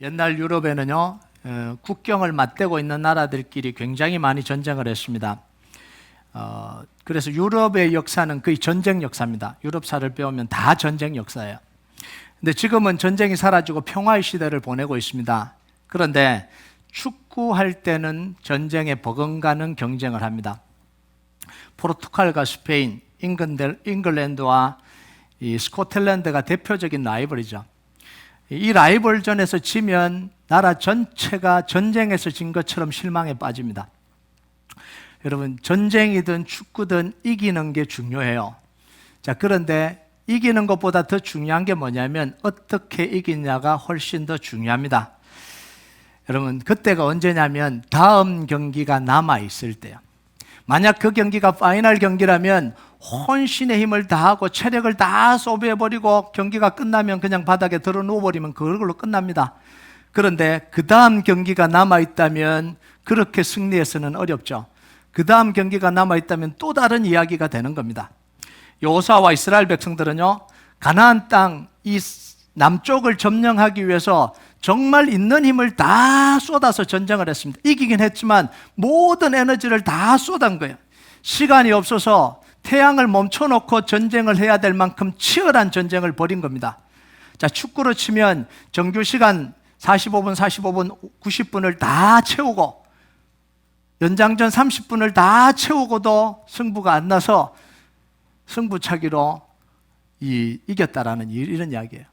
옛날 유럽에는요, 국경을 맞대고 있는 나라들끼리 굉장히 많이 전쟁을 했습니다. 그래서 유럽의 역사는 거의 전쟁 역사입니다. 유럽사를 배우면 다 전쟁 역사예요. 근데 지금은 전쟁이 사라지고 평화의 시대를 보내고 있습니다. 그런데 축구할 때는 전쟁에 버금가는 경쟁을 합니다. 포르투갈과 스페인, 잉글랜드와 이 스코틀랜드가 대표적인 라이벌이죠. 이 라이벌전에서 지면 나라 전체가 전쟁에서 진 것처럼 실망에 빠집니다. 여러분, 전쟁이든 축구든 이기는 게 중요해요. 자, 그런데 이기는 것보다 더 중요한 게 뭐냐면 어떻게 이기냐가 훨씬 더 중요합니다. 여러분, 그때가 언제냐면 다음 경기가 남아있을 때요. 만약 그 경기가 파이널 경기라면 혼신의 힘을 다하고 체력을 다 소비해버리고 경기가 끝나면 그냥 바닥에 들어 누워버리면 그걸로 끝납니다. 그런데 그 다음 경기가 남아있다면 그렇게 승리해서는 어렵죠. 그 다음 경기가 남아있다면 또 다른 이야기가 되는 겁니다. 여호수아와 이스라엘 백성들은요, 가나안 땅 이 남쪽을 점령하기 위해서 정말 있는 힘을 다 쏟아서 전쟁을 했습니다. 이기긴 했지만 모든 에너지를 다 쏟은 거예요. 시간이 없어서 태양을 멈춰놓고 전쟁을 해야 될 만큼 치열한 전쟁을 벌인 겁니다. 자, 축구로 치면 정규 시간 45분, 90분을 다 채우고 연장전 30분을 다 채우고도 승부가 안 나서 승부차기로 이겼다라는 이런 이야기예요.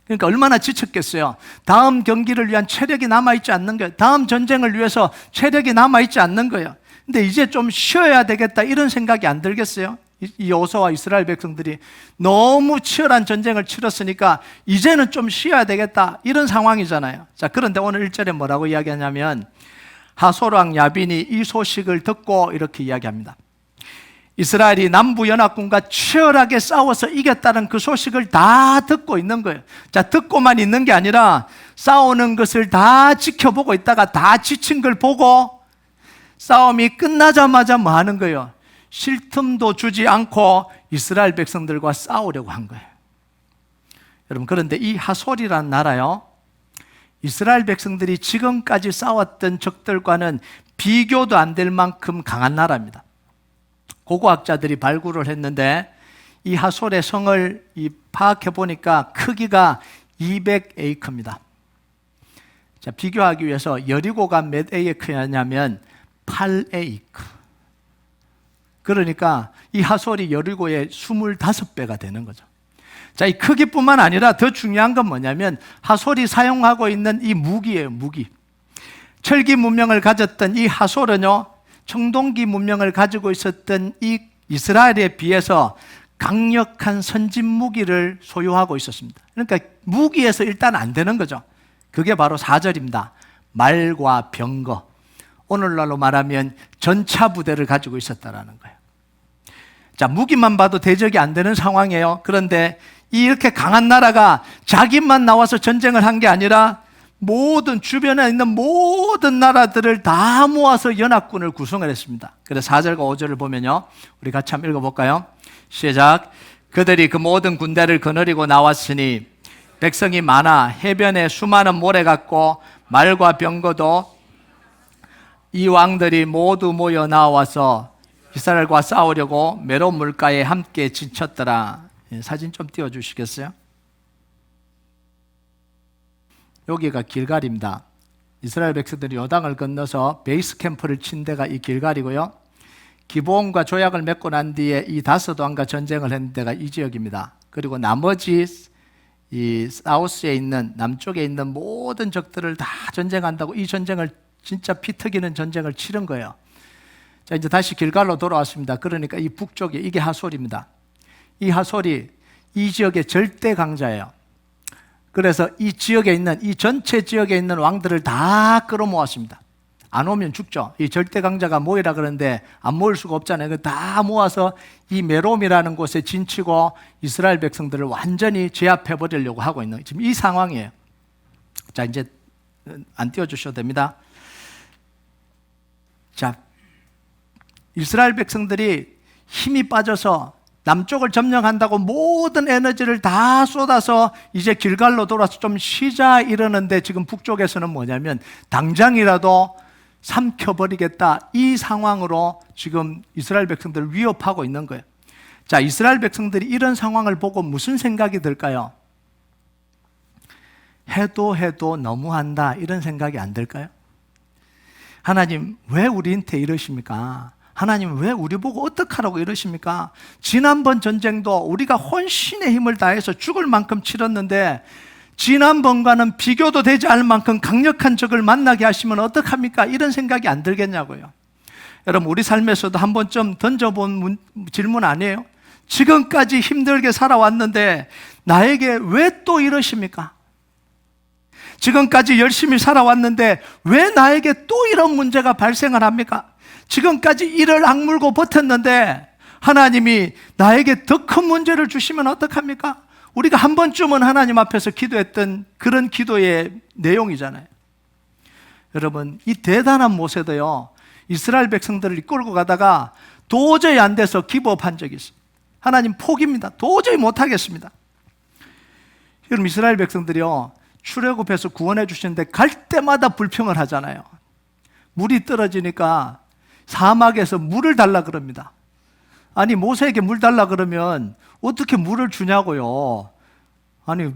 그러니까 얼마나 지쳤겠어요. 다음 경기를 위한 체력이 남아있지 않는 거예요. 다음 전쟁을 위해서 체력이 남아있지 않는 거예요. 근데 이제 좀 쉬어야 되겠다 이런 생각이 안 들겠어요? 이 여호수아와 이스라엘 백성들이 너무 치열한 전쟁을 치렀으니까 이제는 좀 쉬어야 되겠다 이런 상황이잖아요. 자, 그런데 오늘 1절에 뭐라고 이야기하냐면 하솔왕 야빈이 이 소식을 듣고 이렇게 이야기합니다. 이스라엘이 남부연합군과 치열하게 싸워서 이겼다는 그 소식을 다 듣고 있는 거예요. 자, 듣고만 있는 게 아니라 싸우는 것을 다 지켜보고 있다가 다 지친 걸 보고 싸움이 끝나자마자 뭐 하는 거예요? 쉴 틈도 주지 않고 이스라엘 백성들과 싸우려고 한 거예요. 여러분, 그런데 이 하솔이라는 나라요, 이스라엘 백성들이 지금까지 싸웠던 적들과는 비교도 안 될 만큼 강한 나라입니다. 고고학자들이 발굴을 했는데 이 하솔의 성을 파악해 보니까 크기가 200에이커입니다. 자, 비교하기 위해서 여리고가 몇 에이커였냐면 8에이커. 그러니까 이 하솔이 여리고의 25배가 되는 거죠. 자, 이 크기뿐만 아니라 더 중요한 건 뭐냐면 하솔이 사용하고 있는 이 무기예요, 무기. 철기 문명을 가졌던 이 하솔은요, 청동기 문명을 가지고 있었던 이 이스라엘에 비해서 강력한 선진 무기를 소유하고 있었습니다. 그러니까 무기에서 일단 안 되는 거죠. 그게 바로 4절입니다. 말과 병거. 오늘날로 말하면 전차 부대를 가지고 있었다라는 거예요. 자, 무기만 봐도 대적이 안 되는 상황이에요. 그런데 이렇게 강한 나라가 자기만 나와서 전쟁을 한 게 아니라 모든 주변에 있는 모든 나라들을 다 모아서 연합군을 구성을 했습니다. 그래서 4절과 5절을 보면요, 우리 같이 한번 읽어볼까요? 시작. 그들이 그 모든 군대를 거느리고 나왔으니 백성이 많아 해변에 수많은 모래 같고 말과 병거도 이 왕들이 모두 모여 나와서 이스라엘과 싸우려고 메론 물가에 함께 지쳤더라. 사진 좀 띄워주시겠어요? 여기가 길갈입니다. 이스라엘 백성들이 요단을 건너서 베이스 캠프를 친 데가 이 길갈이고요. 기브온과 조약을 맺고 난 뒤에 이 다섯 왕과 전쟁을 했는 데가 이 지역입니다. 그리고 나머지 이 사우스에 있는, 남쪽에 있는 모든 적들을 다 전쟁한다고 이 전쟁을 진짜 피 튀기는 전쟁을 치른 거예요. 자, 이제 다시 길갈로 돌아왔습니다. 그러니까 이 북쪽에 이게 하솔입니다. 이 하솔이 이 지역의 절대 강자예요. 그래서 이 지역에 있는, 이 전체 지역에 있는 왕들을 다 끌어모았습니다. 안 오면 죽죠. 이 절대 강자가 모이라 그러는데 안 모일 수가 없잖아요. 다 모아서 이 메롬이라는 곳에 진치고 이스라엘 백성들을 완전히 제압해 버리려고 하고 있는 지금 이 상황이에요. 자, 이제 안 띄워주셔도 됩니다. 자, 이스라엘 백성들이 힘이 빠져서 남쪽을 점령한다고 모든 에너지를 다 쏟아서 이제 길갈로 돌아서 좀 쉬자 이러는데, 지금 북쪽에서는 뭐냐면 당장이라도 삼켜버리겠다, 이 상황으로 지금 이스라엘 백성들을 위협하고 있는 거예요. 자, 이스라엘 백성들이 이런 상황을 보고 무슨 생각이 들까요? 해도 너무한다, 이런 생각이 안 들까요? 하나님 왜 우리한테 이러십니까? 하나님 왜 우리 보고 어떡하라고 이러십니까? 지난번 전쟁도 우리가 혼신의 힘을 다해서 죽을 만큼 치렀는데 지난번과는 비교도 되지 않을 만큼 강력한 적을 만나게 하시면 어떡합니까? 이런 생각이 안 들겠냐고요. 여러분, 우리 삶에서도 한 번쯤 던져본 질문 아니에요? 지금까지 힘들게 살아왔는데 나에게 왜 또 이러십니까? 지금까지 열심히 살아왔는데 왜 나에게 또 이런 문제가 발생을 합니까? 지금까지 이를 악물고 버텼는데 하나님이 나에게 더 큰 문제를 주시면 어떡합니까? 우리가 한 번쯤은 하나님 앞에서 기도했던 그런 기도의 내용이잖아요. 여러분, 이 대단한 모세도요, 이스라엘 백성들을 이끌고 가다가 도저히 안 돼서 기브업한 적이 있어요. 하나님 포기입니다. 도저히 못하겠습니다. 여러분, 이스라엘 백성들이요, 출애굽해서 구원해 주시는데 갈 때마다 불평을 하잖아요. 물이 떨어지니까 사막에서 물을 달라 그럽니다. 아니, 모세에게 물 달라 그러면 어떻게 물을 주냐고요. 아니,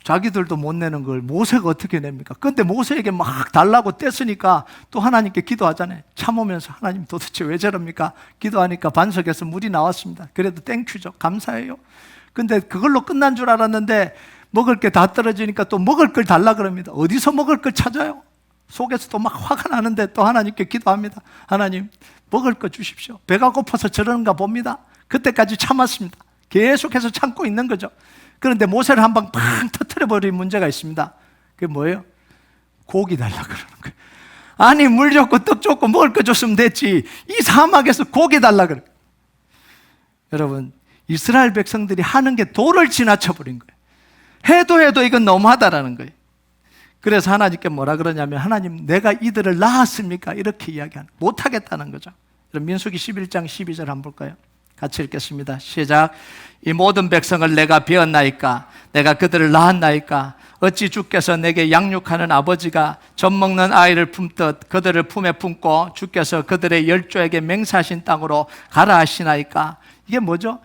자기들도 못 내는 걸 모세가 어떻게 냅니까? 근데 모세에게 막 달라고 뗐으니까 또 하나님께 기도하잖아요. 참으면서, 하나님 도대체 왜 저럽니까? 기도하니까 반석에서 물이 나왔습니다. 그래도 땡큐죠. 감사해요. 근데 그걸로 끝난 줄 알았는데 먹을 게 다 떨어지니까 또 먹을 걸 달라 그럽니다. 어디서 먹을 걸 찾아요? 속에서도 막 화가 나는데 또 하나님께 기도합니다. 하나님, 먹을 거 주십시오. 배가 고파서 저러는가 봅니다. 그때까지 참았습니다. 계속해서 참고 있는 거죠. 그런데 모세를 한 방 팡 터뜨려버린 문제가 있습니다. 그게 뭐예요? 고기 달라 그러는 거예요. 아니, 물 줬고 떡 줬고 먹을 거 줬으면 됐지, 이 사막에서 고기 달라 그래요. 여러분, 이스라엘 백성들이 하는 게 도를 지나쳐버린 거예요. 해도 이건 너무하다라는 거예요. 그래서 하나님께 뭐라 그러냐면, 하나님 내가 이들을 낳았습니까? 이렇게 이야기하는, 못하겠다는 거죠. 그럼 민수기 11장 12절 한번 볼까요? 같이 읽겠습니다. 시작. 이 모든 백성을 내가 베었나이까? 내가 그들을 낳았나이까? 어찌 주께서 내게 양육하는 아버지가 젖 먹는 아이를 품듯 그들을 품에 품고 주께서 그들의 열조에게 맹세하신 땅으로 가라 하시나이까? 이게 뭐죠?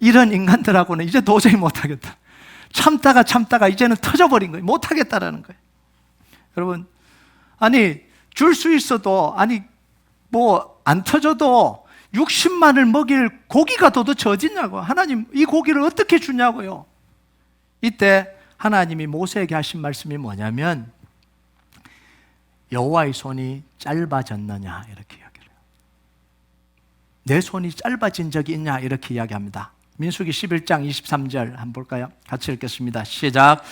이런 인간들하고는 이제 도저히 못하겠다. 참다가 이제는 터져버린 거예요. 못하겠다라는 거예요. 여러분, 아니, 줄 수 있어도, 아니, 뭐 안 터져도 60만을 먹일 고기가 도대체 어딨냐고. 하나님, 이 고기를 어떻게 주냐고요. 이때 하나님이 모세에게 하신 말씀이 뭐냐면, 여호와의 손이 짧아졌느냐, 이렇게 이야기를 해요. 내 손이 짧아진 적이 있냐, 이렇게 이야기합니다. 민수기 11장 23절 한번 볼까요? 같이 읽겠습니다. 시작.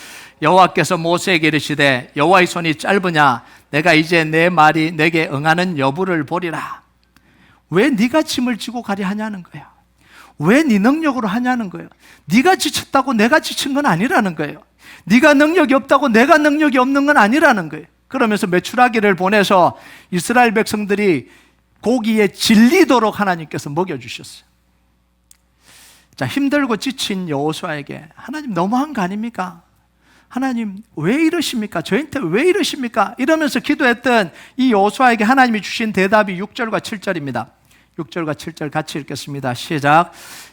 여호와께서 모세에게 이르시되 여호와의 손이 짧으냐? 내가 이제 내 말이 내게 응하는 여부를 보리라. 왜 네가 짐을 지고 가려 하냐는 거야. 왜 네 능력으로 하냐는 거예요. 네가 지쳤다고 내가 지친 건 아니라는 거예요. 네가 능력이 없다고 내가 능력이 없는 건 아니라는 거예요. 그러면서 메추라기를 보내서 이스라엘 백성들이 고기에 질리도록 하나님께서 먹여주셨어요. 자, 힘들고 지친 여호수아에게 하나님 너무한 거 아닙니까? 하나님 왜 이러십니까? 저한테 왜 이러십니까? 이러면서 기도했던 이 여호수아에게 하나님이 주신 대답이 6절과 7절입니다. 6절과 7절 같이 읽겠습니다. 시작.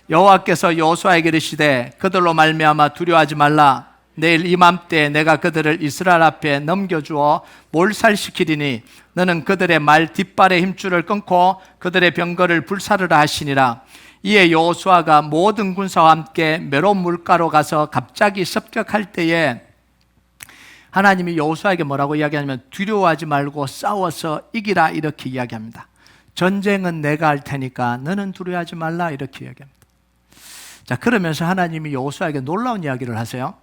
여호와께서 여호수아에게 이르시되 그들로 말미암아 두려워하지 말라. 내일 이맘때 내가 그들을 이스라엘 앞에 넘겨주어 몰살시키리니 너는 그들의 말 뒷발의 힘줄을 끊고 그들의 병거를 불사르라 하시니라. 이에 여호수아가 모든 군사와 함께 메론 물가로 가서 갑자기 습격할 때에 하나님이 여호수아에게 뭐라고 이야기하냐면 두려워하지 말고 싸워서 이기라 이렇게 이야기합니다. 전쟁은 내가 할 테니까 너는 두려워하지 말라 이렇게 이야기합니다. 자, 그러면서 하나님이 여호수아에게 놀라운 이야기를 하세요.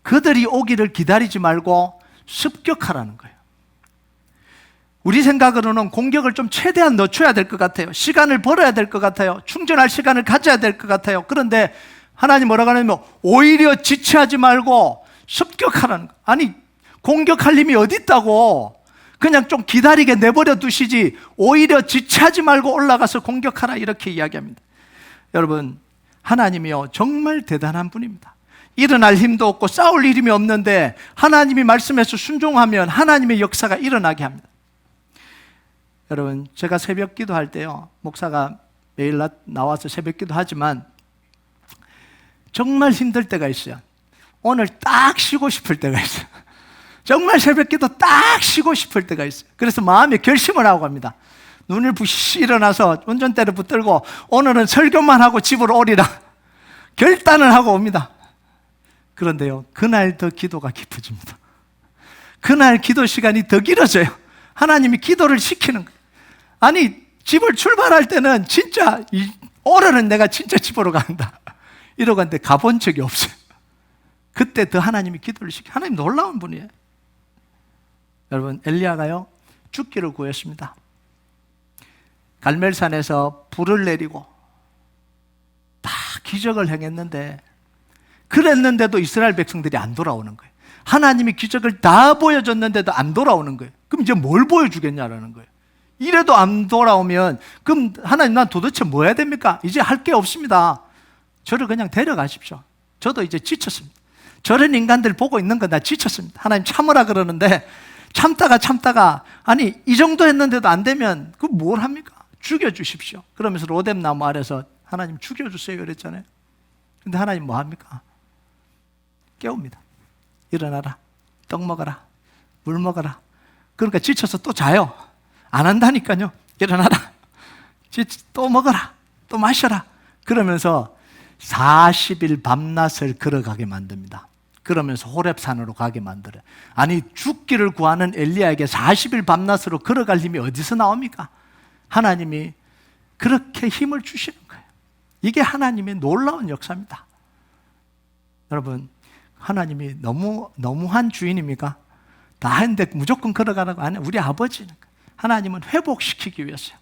그들이 오기를 기다리지 말고 습격하라는 거예요. 우리 생각으로는 공격을 좀 최대한 늦춰야 될 것 같아요. 시간을 벌어야 될 것 같아요. 충전할 시간을 가져야 될 것 같아요. 그런데 하나님 뭐라고 하냐면 오히려 지체하지 말고 습격하라는 거예요. 아니, 공격할 힘이 어디 있다고 그냥 좀 기다리게 내버려 두시지 오히려 지체하지 말고 올라가서 공격하라 이렇게 이야기합니다. 여러분, 하나님이요 정말 대단한 분입니다. 일어날 힘도 없고 싸울 힘이 없는데 하나님이 말씀해서 순종하면 하나님의 역사가 일어나게 합니다. 여러분, 제가 새벽 기도할 때요, 목사가 매일 나와서 새벽 기도하지만 정말 힘들 때가 있어요. 오늘 딱 쉬고 싶을 때가 있어요. 정말 새벽 기도 딱 쉬고 싶을 때가 있어요. 그래서 마음에 결심을 하고 갑니다. 눈을 부시 일어나서 운전대를 붙들고 오늘은 설교만 하고 집으로 오리라 결단을 하고 옵니다. 그런데요, 그날 더 기도가 깊어집니다. 그날 기도 시간이 더 길어져요. 하나님이 기도를 시키는 거예요. 아니, 집을 출발할 때는 진짜 오늘은 내가 진짜 집으로 간다 이러고 갔는데 가본 적이 없어요. 그때 더 하나님이 기도를 시키고, 하나님 놀라운 분이에요. 여러분, 엘리야가요 죽기를 구했습니다. 갈멜산에서 불을 내리고 다 기적을 행했는데, 그랬는데도 이스라엘 백성들이 안 돌아오는 거예요. 하나님이 기적을 다 보여줬는데도 안 돌아오는 거예요. 그럼 이제 뭘 보여주겠냐라는 거예요. 이래도 안 돌아오면 그럼 하나님, 난 도대체 뭐 해야 됩니까? 이제 할 게 없습니다. 저를 그냥 데려가십시오. 저도 이제 지쳤습니다. 저런 인간들 보고 있는 거 나 지쳤습니다. 하나님 참으라 그러는데 참다가 아니 이 정도 했는데도 안 되면 그 뭘 합니까? 죽여주십시오. 그러면서 로뎀나무 아래서 하나님 죽여주세요 그랬잖아요. 근데 하나님 뭐 합니까? 깨웁니다. 일어나라, 떡 먹어라, 물 먹어라. 그러니까 지쳐서 또 자요. 안 한다니까요. 일어나라, 또 먹어라, 또 마셔라. 그러면서 40일 밤낮을 걸어가게 만듭니다. 그러면서 호렙산으로 가게 만들어요. 아니, 죽기를 구하는 엘리야에게 40일 밤낮으로 걸어갈 힘이 어디서 나옵니까? 하나님이 그렇게 힘을 주시는 거예요. 이게 하나님의 놀라운 역사입니다. 여러분, 하나님이 너무한 주인입니까? 다 했는데 무조건 걸어가라고 하는 우리 아버지는, 하나님은 회복시키기 위해서요.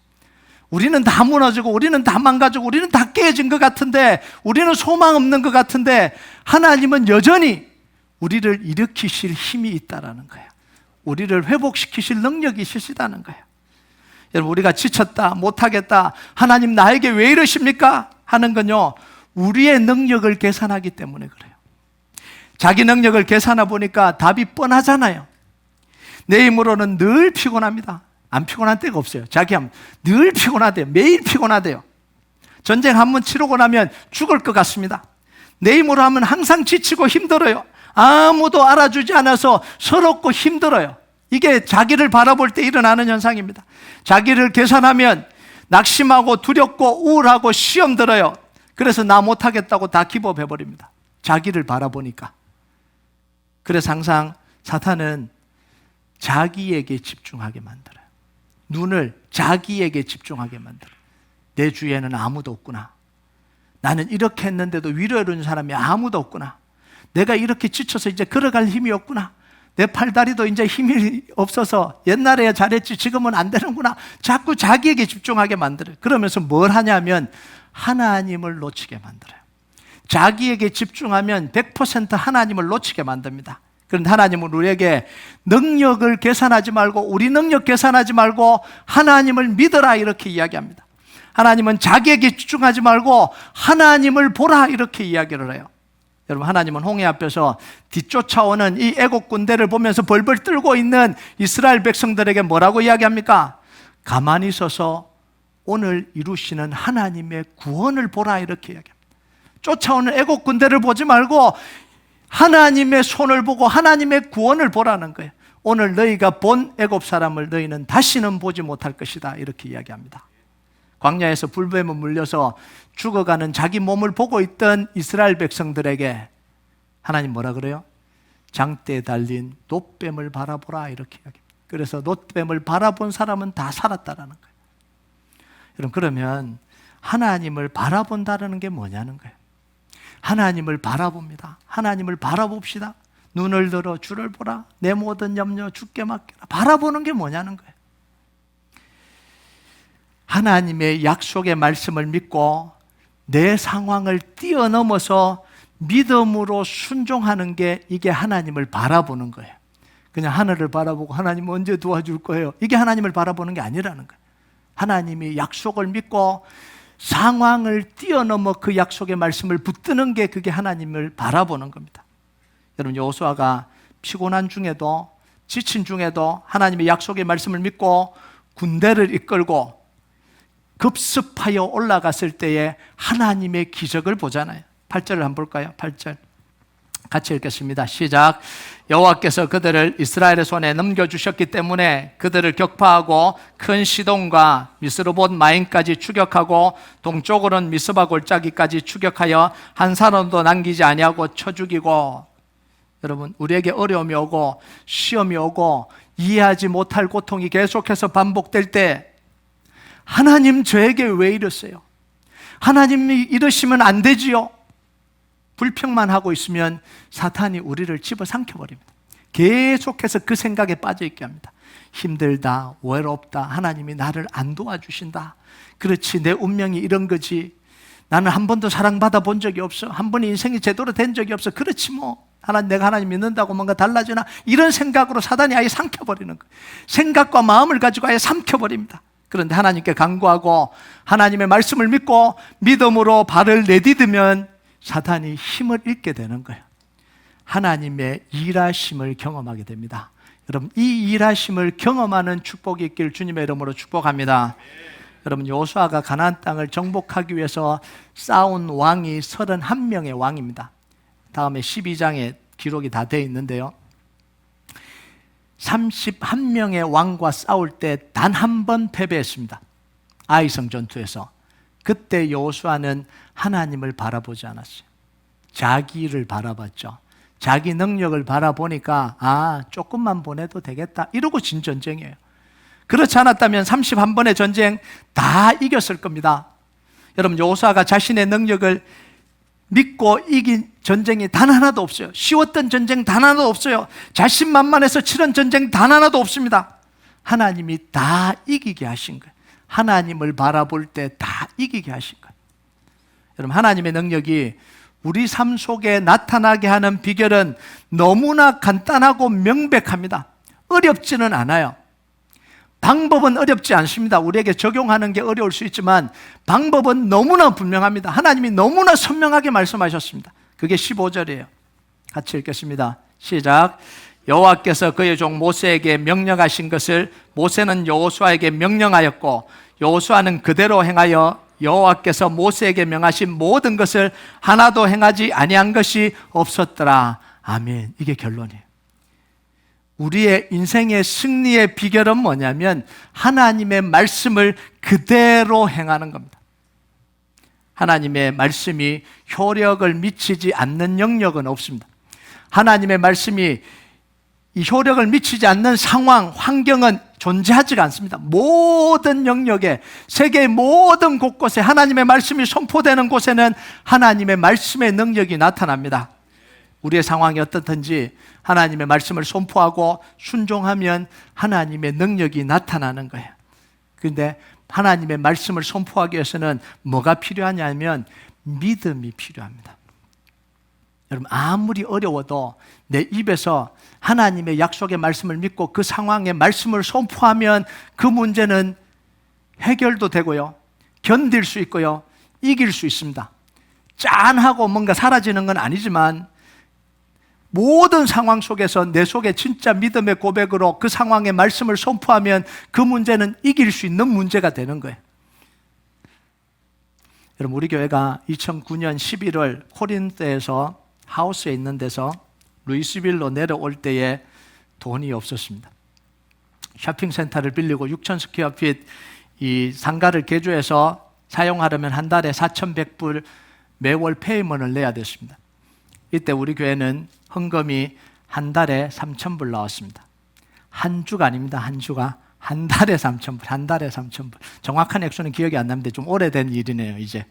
우리는 다 무너지고 우리는 다 망가지고 우리는 다 깨진 것 같은데, 우리는 소망 없는 것 같은데, 하나님은 여전히 우리를 일으키실 힘이 있다라는 거예요. 우리를 회복시키실 능력이 있으시다는 거예요. 여러분, 우리가 지쳤다, 못하겠다, 하나님 나에게 왜 이러십니까? 하는 건요, 우리의 능력을 계산하기 때문에 그래요. 자기 능력을 계산해 보니까 답이 뻔하잖아요. 내 힘으로는 늘 피곤합니다. 안 피곤한 때가 없어요. 자기 하면 늘 피곤하대요. 매일 피곤하대요. 전쟁 한 번 치르고 나면 죽을 것 같습니다. 내 힘으로 하면 항상 지치고 힘들어요. 아무도 알아주지 않아서 서럽고 힘들어요. 이게 자기를 바라볼 때 일어나는 현상입니다. 자기를 계산하면 낙심하고 두렵고 우울하고 시험 들어요. 그래서 나 못하겠다고 다 기법해버립니다. 자기를 바라보니까. 그래서 항상 사탄은 자기에게 집중하게 만들어요. 눈을 자기에게 집중하게 만들어요. 내 주위에는 아무도 없구나. 나는 이렇게 했는데도 위로해주는 사람이 아무도 없구나. 내가 이렇게 지쳐서 이제 걸어갈 힘이 없구나. 내 팔다리도 이제 힘이 없어서 옛날에야 잘했지 지금은 안 되는구나. 자꾸 자기에게 집중하게 만들어요. 그러면서 뭘 하냐면 하나님을 놓치게 만들어요. 자기에게 집중하면 100% 하나님을 놓치게 만듭니다. 그런데 하나님은 우리에게 능력을 계산하지 말고, 우리 능력 계산하지 말고 하나님을 믿어라 이렇게 이야기합니다. 하나님은 자기에게 집중하지 말고 하나님을 보라 이렇게 이야기를 해요. 여러분, 하나님은 홍해 앞에서 뒤쫓아오는 이 애국 군대를 보면서 벌벌 떨고 있는 이스라엘 백성들에게 뭐라고 이야기합니까? 가만히 서서 오늘 이루시는 하나님의 구원을 보라 이렇게 이야기합니다. 쫓아오는 애국 군대를 보지 말고 하나님의 손을 보고 하나님의 구원을 보라는 거예요. 오늘 너희가 본 애굽 사람을 너희는 다시는 보지 못할 것이다 이렇게 이야기합니다. 광야에서 불뱀에 물려서 죽어가는 자기 몸을 보고 있던 이스라엘 백성들에게 하나님 뭐라 그래요? 장대에 달린 놋뱀을 바라보라 이렇게 이야기합니다. 그래서 놋뱀을 바라본 사람은 다 살았다라는 거예요. 여러분, 그러면 하나님을 바라본다는 게 뭐냐는 거예요. 하나님을 바라봅니다. 하나님을 바라봅시다. 눈을 들어 주를 보라. 내 모든 염려 주께 맡겨라. 바라보는 게 뭐냐는 거예요. 하나님의 약속의 말씀을 믿고 내 상황을 뛰어넘어서 믿음으로 순종하는 게, 이게 하나님을 바라보는 거예요. 그냥 하늘을 바라보고 하나님 언제 도와줄 거예요, 이게 하나님을 바라보는 게 아니라는 거예요. 하나님이 약속을 믿고 상황을 뛰어넘어 그 약속의 말씀을 붙드는 게 그게 하나님을 바라보는 겁니다. 여러분, 여호수아가 피곤한 중에도 지친 중에도 하나님의 약속의 말씀을 믿고 군대를 이끌고 급습하여 올라갔을 때에 하나님의 기적을 보잖아요. 8절을 한번 볼까요? 8절 같이 읽겠습니다. 시작. 여호와께서 그들을 이스라엘의 손에 넘겨주셨기 때문에 그들을 격파하고 큰 시돈과 미스르봇 마임까지 추격하고 동쪽으로는 미스바 골짜기까지 추격하여 한 사람도 남기지 아니하고 쳐 죽이고. 여러분, 우리에게 어려움이 오고 시험이 오고 이해하지 못할 고통이 계속해서 반복될 때 하나님 저에게 왜 이러세요? 하나님이 이러시면 안 되지요? 불평만 하고 있으면 사탄이 우리를 집어삼켜버립니다. 계속해서 그 생각에 빠져있게 합니다. 힘들다, 외롭다, 하나님이 나를 안 도와주신다. 그렇지, 내 운명이 이런 거지. 나는 한 번도 사랑받아 본 적이 없어. 한 번의 인생이 제대로 된 적이 없어. 그렇지 뭐. 내가 하나님 믿는다고 뭔가 달라지나? 이런 생각으로 사단이 아예 삼켜버리는 거예요. 생각과 마음을 가지고 아예 삼켜버립니다. 그런데 하나님께 간구하고 하나님의 말씀을 믿고 믿음으로 발을 내디디면 사탄이 힘을 잃게 되는 거예요. 하나님의 일하심을 경험하게 됩니다. 여러분, 이 일하심을 경험하는 축복이 있길 주님의 이름으로 축복합니다. 여러분, 여호수아가 가나안 땅을 정복하기 위해서 싸운 왕이 31명의 왕입니다. 다음에 12장에 기록이 다 되어 있는데요, 31명의 왕과 싸울 때 단 한 번 패배했습니다. 아이성 전투에서. 그때 여호수아는 하나님을 바라보지 않았어요. 자기를 바라봤죠. 자기 능력을 바라보니까 조금만 보내도 되겠다 이러고 진 전쟁이에요. 그렇지 않았다면 31번의 전쟁 다 이겼을 겁니다. 여러분, 여호수아가 자신의 능력을 믿고 이긴 전쟁이 단 하나도 없어요. 쉬웠던 전쟁 단 하나도 없어요. 자신만만해서 치른 전쟁 단 하나도 없습니다. 하나님이 다 이기게 하신 거예요. 하나님을 바라볼 때 다 이기게 하신 거예요. 여러분, 하나님의 능력이 우리 삶 속에 나타나게 하는 비결은 너무나 간단하고 명백합니다. 어렵지는 않아요. 방법은 어렵지 않습니다. 우리에게 적용하는 게 어려울 수 있지만 방법은 너무나 분명합니다. 하나님이 너무나 선명하게 말씀하셨습니다. 그게 15절이에요. 같이 읽겠습니다. 시작. 여호와께서 그의 종 모세에게 명령하신 것을 모세는 여호수아에게 명령하였고 여호수아는 그대로 행하여 여호와께서 모세에게 명하신 모든 것을 하나도 행하지 아니한 것이 없었더라. 아멘. 이게 결론이에요. 우리의 인생의 승리의 비결은 뭐냐면 하나님의 말씀을 그대로 행하는 겁니다. 하나님의 말씀이 효력을 미치지 않는 영역은 없습니다. 하나님의 말씀이 이 효력을 미치지 않는 상황, 환경은 존재하지가 않습니다. 모든 영역에, 세계의 모든 곳곳에 하나님의 말씀이 선포되는 곳에는 하나님의 말씀의 능력이 나타납니다. 우리의 상황이 어떻든지 하나님의 말씀을 선포하고 순종하면 하나님의 능력이 나타나는 거예요. 그런데 하나님의 말씀을 선포하기 위해서는 뭐가 필요하냐면 믿음이 필요합니다. 여러분, 아무리 어려워도 내 입에서 하나님의 약속의 말씀을 믿고 그 상황의 말씀을 선포하면 그 문제는 해결도 되고요, 견딜 수 있고요, 이길 수 있습니다. 짠하고 뭔가 사라지는 건 아니지만 모든 상황 속에서 내 속에 진짜 믿음의 고백으로 그 상황의 말씀을 선포하면 그 문제는 이길 수 있는 문제가 되는 거예요. 여러분, 우리 교회가 2009년 11월 코린토에서 하우스에 있는 데서 루이스빌로 내려올 때에 돈이 없었습니다. 쇼핑센터를 빌리고 6,000스퀘어핏 이 상가를 개조해서 사용하려면 한 달에 4,100불 매월 페이먼을 내야 됐습니다. 이때 우리 교회는 헌금이 한 달에 3,000불 나왔습니다. 한 주가 아닙니다. 한 주가 한 달에 3,000불, 한 달에 3,000불. 정확한 액수는 기억이 안 납니다. 좀 오래된 일이네요. 이제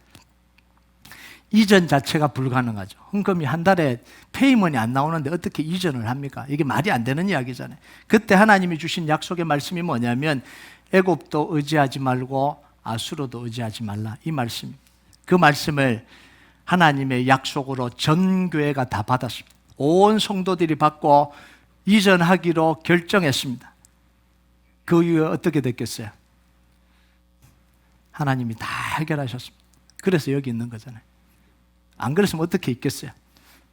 이전 자체가 불가능하죠. 헌금이 한 달에 페이먼이 안 나오는데 어떻게 이전을 합니까? 이게 말이 안 되는 이야기잖아요. 그때 하나님이 주신 약속의 말씀이 뭐냐면 애굽도 의지하지 말고 아수르도 의지하지 말라, 이 말씀. 그 말씀을 하나님의 약속으로 전 교회가 다 받았습니다. 온 성도들이 받고 이전하기로 결정했습니다. 그 이후에 어떻게 됐겠어요? 하나님이 다 해결하셨습니다. 그래서 여기 있는 거잖아요. 안 그랬으면 어떻게 있겠어요?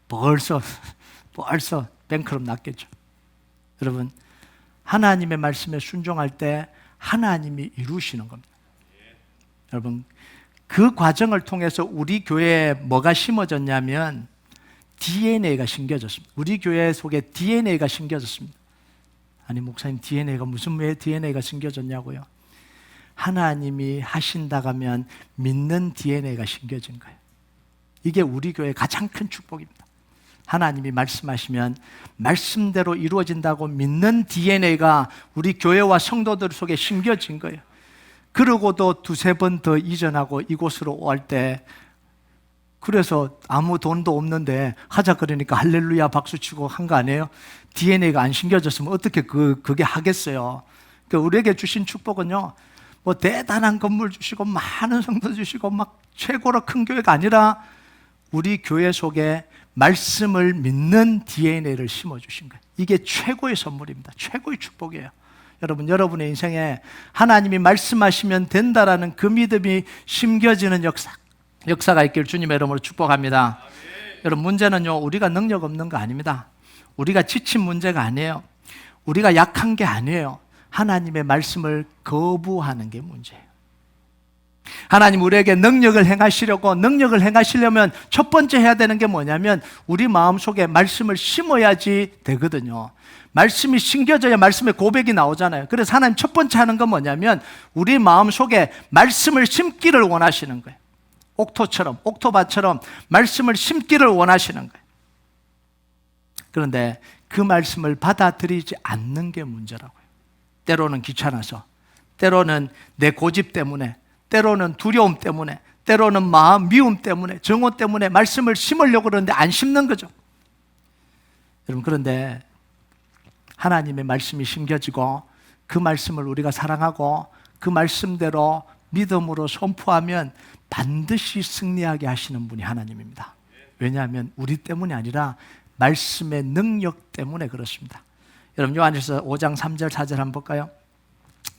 벌써 뱅크럽 났겠죠. 여러분, 하나님의 말씀에 순종할 때 하나님이 이루시는 겁니다. 여러분, 그 과정을 통해서 우리 교회에 뭐가 심어졌냐면 DNA가 심겨졌습니다. 우리 교회 속에 DNA가 심겨졌습니다. 아니, 목사님, DNA가 무슨 왜 DNA가 심겨졌냐고요? 하나님이 하신다고 하면 믿는 DNA가 심겨진 거예요. 이게 우리 교회의 가장 큰 축복입니다. 하나님이 말씀하시면 말씀대로 이루어진다고 믿는 DNA가 우리 교회와 성도들 속에 심겨진 거예요. 그러고도 두세 번 더 이전하고 이곳으로 올 때, 그래서 아무 돈도 없는데 하자 그러니까 할렐루야 박수치고 한 거 아니에요? DNA가 안 심겨졌으면 어떻게 그게 하겠어요? 그러니까 우리에게 주신 축복은요, 뭐 대단한 건물 주시고 많은 성도 주시고 막 최고로 큰 교회가 아니라 우리 교회 속에 말씀을 믿는 DNA를 심어주신 거예요. 이게 최고의 선물입니다. 최고의 축복이에요. 여러분, 여러분의 인생에 하나님이 말씀하시면 된다라는 그 믿음이 심겨지는 역사가 있길 주님의 이름으로 축복합니다. 여러분, 문제는요, 우리가 능력 없는 거 아닙니다. 우리가 지친 문제가 아니에요. 우리가 약한 게 아니에요. 하나님의 말씀을 거부하는 게 문제예요. 하나님 우리에게 능력을 행하시려면 첫 번째 해야 되는 게 뭐냐면 우리 마음속에 말씀을 심어야지 되거든요. 말씀이 심겨져야 말씀의 고백이 나오잖아요. 그래서 하나님 첫 번째 하는 건 뭐냐면 우리 마음속에 말씀을 심기를 원하시는 거예요. 옥토밭처럼 말씀을 심기를 원하시는 거예요. 그런데 그 말씀을 받아들이지 않는 게 문제라고요. 때로는 귀찮아서, 때로는 내 고집 때문에, 때로는 두려움 때문에, 때로는 마음 미움 때문에, 정오 때문에 말씀을 심으려고 그러는데 안 심는 거죠. 여러분, 그런데 하나님의 말씀이 심겨지고 그 말씀을 우리가 사랑하고 그 말씀대로 믿음으로 선포하면 반드시 승리하게 하시는 분이 하나님입니다. 왜냐하면 우리 때문이 아니라 말씀의 능력 때문에 그렇습니다. 여러분, 요한일서 5장 3절 4절 한번 볼까요?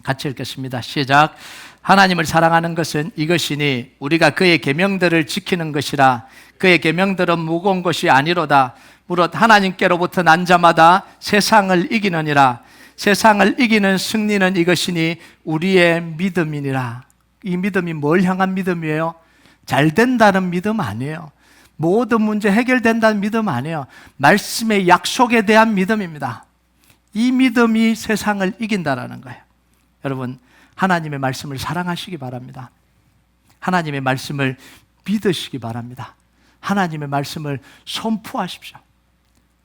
같이 읽겠습니다. 시작. 하나님을 사랑하는 것은 이것이니 우리가 그의 계명들을 지키는 것이라. 그의 계명들은 무거운 것이 아니로다. 무릇 하나님께로부터 난 자마다 세상을 이기느니라. 세상을 이기는 승리는 이것이니 우리의 믿음이니라. 이 믿음이 뭘 향한 믿음이에요? 잘 된다는 믿음 아니에요. 모든 문제 해결된다는 믿음 아니에요. 말씀의 약속에 대한 믿음입니다. 이 믿음이 세상을 이긴다라는 거예요. 여러분, 하나님의 말씀을 사랑하시기 바랍니다. 하나님의 말씀을 믿으시기 바랍니다. 하나님의 말씀을 선포하십시오.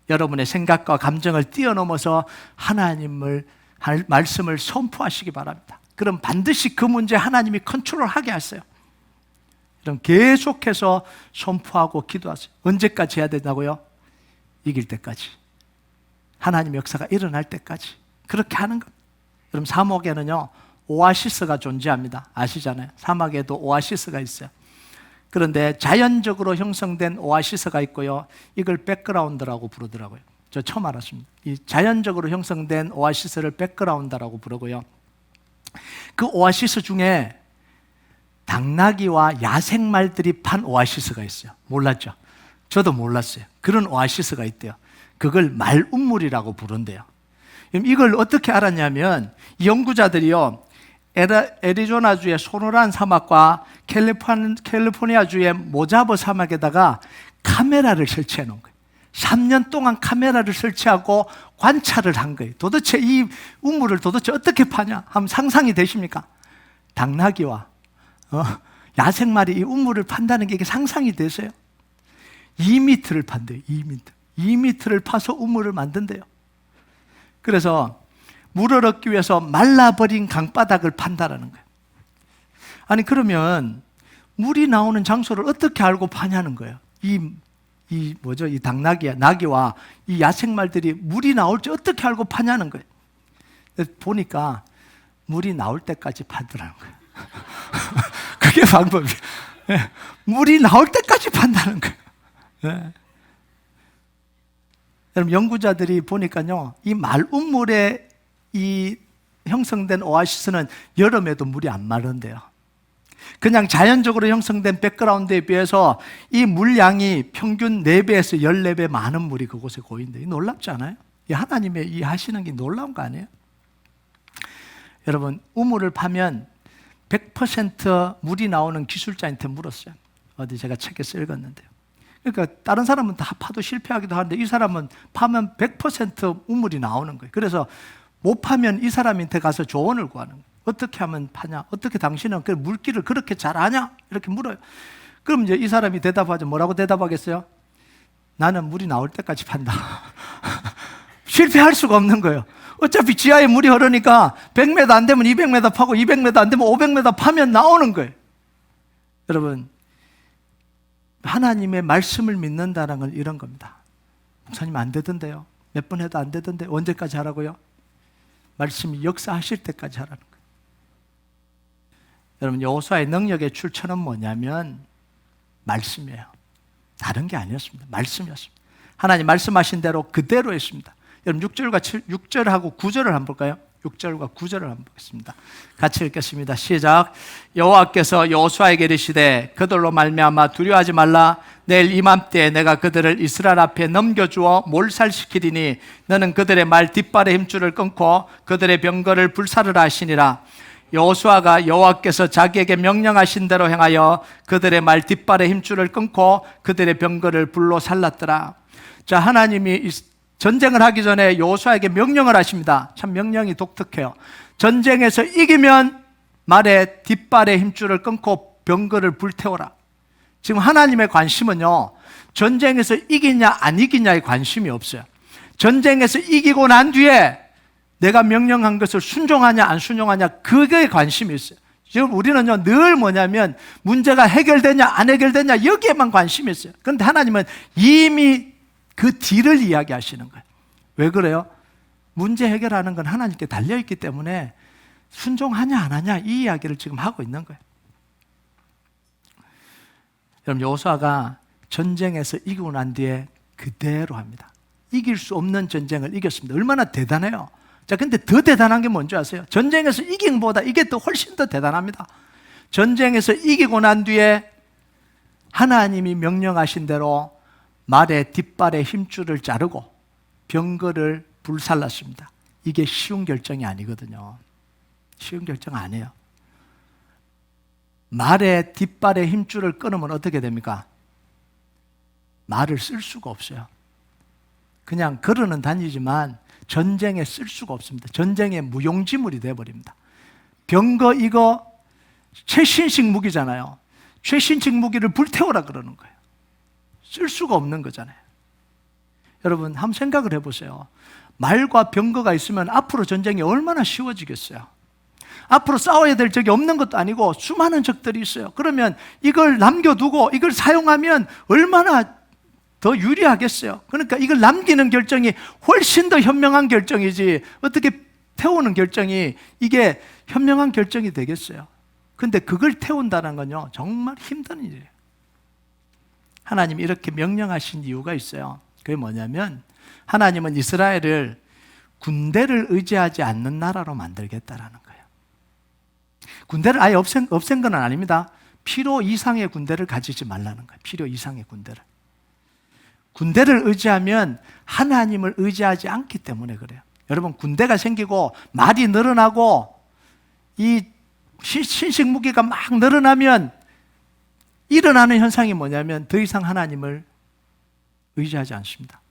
여러분의 생각과 감정을 뛰어넘어서 하나님을 말씀을 선포하시기 바랍니다. 그럼 반드시 그 문제 하나님이 컨트롤하게 하세요. 그럼 계속해서 선포하고 기도하세요. 언제까지 해야 된다고요? 이길 때까지. 하나님의 역사가 일어날 때까지. 그렇게 하는 것. 그럼 사막에는요, 오아시스가 존재합니다. 아시잖아요. 사막에도 오아시스가 있어요. 그런데 자연적으로 형성된 오아시스가 있고요, 이걸 백그라운드라고 부르더라고요. 저 처음 알았습니다. 이 자연적으로 형성된 오아시스를 백그라운드라고 부르고요, 그 오아시스 중에 당나귀와 야생말들이 판 오아시스가 있어요. 몰랐죠? 저도 몰랐어요. 그런 오아시스가 있대요. 그걸 말운물이라고 부른대요. 이걸 어떻게 알았냐면 연구자들이요, 애리조나주의 소노란 사막과 캘리포니아주의 모자보 사막에다가 카메라를 설치해 놓은 거예요. 3년 동안 카메라를 설치하고 관찰을 한 거예요. 도대체 이 우물을 도대체 어떻게 파냐? 한번 상상이 되십니까? 당나귀와 야생말이 이 우물을 판다는 게 이게 상상이 되세요? 2m를 판대요. 2m를 파서 우물을 만든대요. 그래서 물을 얻기 위해서 말라버린 강바닥을 판다라는 거예요. 아니, 그러면 물이 나오는 장소를 어떻게 알고 파냐는 거예요. 이 나귀와 이 야생말들이 물이 나올지 어떻게 알고 파냐는 거예요. 보니까 물이 나올 때까지 파더라는 거예요. 그게 방법이에요. 물이 나올 때까지 판다는 거예요. 여러분, 연구자들이 보니까요, 이 말운물에 이 형성된 오아시스는 여름에도 물이 안 마른대요. 그냥 자연적으로 형성된 백그라운드에 비해서 이 물량이 평균 4배에서 14배 많은 물이 그곳에 고인데 놀랍지 않아요? 이 하나님의 이 하시는 게 놀라운 거 아니에요? 여러분, 우물을 파면 100% 물이 나오는 기술자한테 물었어요. 어디 제가 책에서 읽었는데요. 그러니까 다른 사람은 다 파도 실패하기도 하는데 이 사람은 파면 100% 우물이 나오는 거예요. 그래서 못 파면 이 사람한테 가서 조언을 구하는 거예요. 어떻게 하면 파냐? 어떻게 당신은 그 물길을 그렇게 잘 아냐? 이렇게 물어요. 그럼 이제 이 사람이 대답하죠. 뭐라고 대답하겠어요? 나는 물이 나올 때까지 판다. 실패할 수가 없는 거예요. 어차피 지하에 물이 흐르니까 100m 안 되면 200m 파고 200m 안 되면 500m 파면 나오는 거예요. 여러분, 하나님의 말씀을 믿는다는 건 이런 겁니다. 목사님 안 되던데요. 몇 번 해도 안 되던데 언제까지 하라고요? 말씀이 역사하실 때까지 하라는 거예요. 여러분, 여호수아의 능력의 출처는 뭐냐면 말씀이에요. 다른 게 아니었습니다. 말씀이었습니다. 하나님 말씀하신 대로 그대로 했습니다. 여러분 6절하고 9절을 한번 볼까요? 6절과 9절을 한번 보겠습니다. 같이 읽겠습니다. 시작. 여호와께서 여호수아에게 이르시되 그들로 말미암아 두려워하지 말라. 내일 이맘때에 내가 그들을 이스라엘 앞에 넘겨주어 몰살시키리니 너는 그들의 말 뒷발의 힘줄을 끊고 그들의 병거를 불사르라 하시니라. 여호수아가 여호와께서 자기에게 명령하신 대로 행하여 그들의 말 뒷발의 힘줄을 끊고 그들의 병거를 불로 살랐더라. 자, 하나님이 전쟁을 하기 전에 여호수아에게 명령을 하십니다. 참 명령이 독특해요. 전쟁에서 이기면 말의 뒷발의 힘줄을 끊고 병거를 불태워라. 지금 하나님의 관심은요, 전쟁에서 이기냐 안 이기냐에 관심이 없어요. 전쟁에서 이기고 난 뒤에 내가 명령한 것을 순종하냐 안 순종하냐 그거에 관심이 있어요. 지금 우리는요 늘 뭐냐면 문제가 해결되냐 안 해결되냐 여기에만 관심이 있어요. 그런데 하나님은 이미 그 뒤를 이야기하시는 거예요. 왜 그래요? 문제 해결하는 건 하나님께 달려있기 때문에 순종하냐 안 하냐 이 이야기를 지금 하고 있는 거예요. 여러분, 여호수아가 전쟁에서 이기고 난 뒤에 그대로 합니다. 이길 수 없는 전쟁을 이겼습니다. 얼마나 대단해요. 자, 근데 더 대단한 게 뭔지 아세요? 전쟁에서 이긴 것보다 이게 더 훨씬 더 대단합니다. 전쟁에서 이기고 난 뒤에 하나님이 명령하신 대로 말의 뒷발의 힘줄을 자르고 병거를 불살랐습니다. 이게 쉬운 결정이 아니거든요. 쉬운 결정 아니에요. 말의 뒷발의 힘줄을 끊으면 어떻게 됩니까? 말을 쓸 수가 없어요. 그냥 걸어는 다니지만 전쟁에 쓸 수가 없습니다. 전쟁의 무용지물이 되어버립니다. 병거 이거 최신식 무기잖아요. 최신식 무기를 불태워라 그러는 거예요. 쓸 수가 없는 거잖아요. 여러분 한번 생각을 해보세요. 말과 병거가 있으면 앞으로 전쟁이 얼마나 쉬워지겠어요. 앞으로 싸워야 될 적이 없는 것도 아니고 수많은 적들이 있어요. 그러면 이걸 남겨두고 이걸 사용하면 얼마나 더 유리하겠어요. 그러니까 이걸 남기는 결정이 훨씬 더 현명한 결정이지 어떻게 태우는 결정이 이게 현명한 결정이 되겠어요. 근데 그걸 태운다는 건요 정말 힘든 일이에요. 하나님이 이렇게 명령하신 이유가 있어요. 그게 뭐냐면 하나님은 이스라엘을 군대를 의지하지 않는 나라로 만들겠다라는 거예요. 군대를 아예 없앤 건 아닙니다. 필요 이상의 군대를 가지지 말라는 거예요. 필요 이상의 군대를. 군대를 의지하면 하나님을 의지하지 않기 때문에 그래요. 여러분 군대가 생기고 말이 늘어나고 이 신식 무기가 막 늘어나면 일어나는 현상이 뭐냐면 더 이상 하나님을 의지하지 않습니다.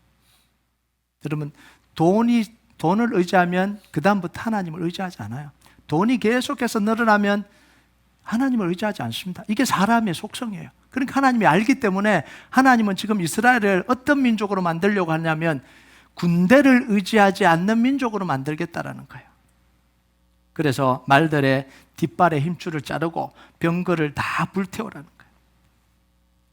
여러분 돈을 의지하면 그 다음부터 하나님을 의지하지 않아요. 돈이 계속해서 늘어나면 하나님을 의지하지 않습니다. 이게 사람의 속성이에요. 그러니까 하나님이 알기 때문에 하나님은 지금 이스라엘을 어떤 민족으로 만들려고 하냐면 군대를 의지하지 않는 민족으로 만들겠다라는 거예요. 그래서 말들의 뒷발의 힘줄을 자르고 병거를 다 불태우라는 거예요.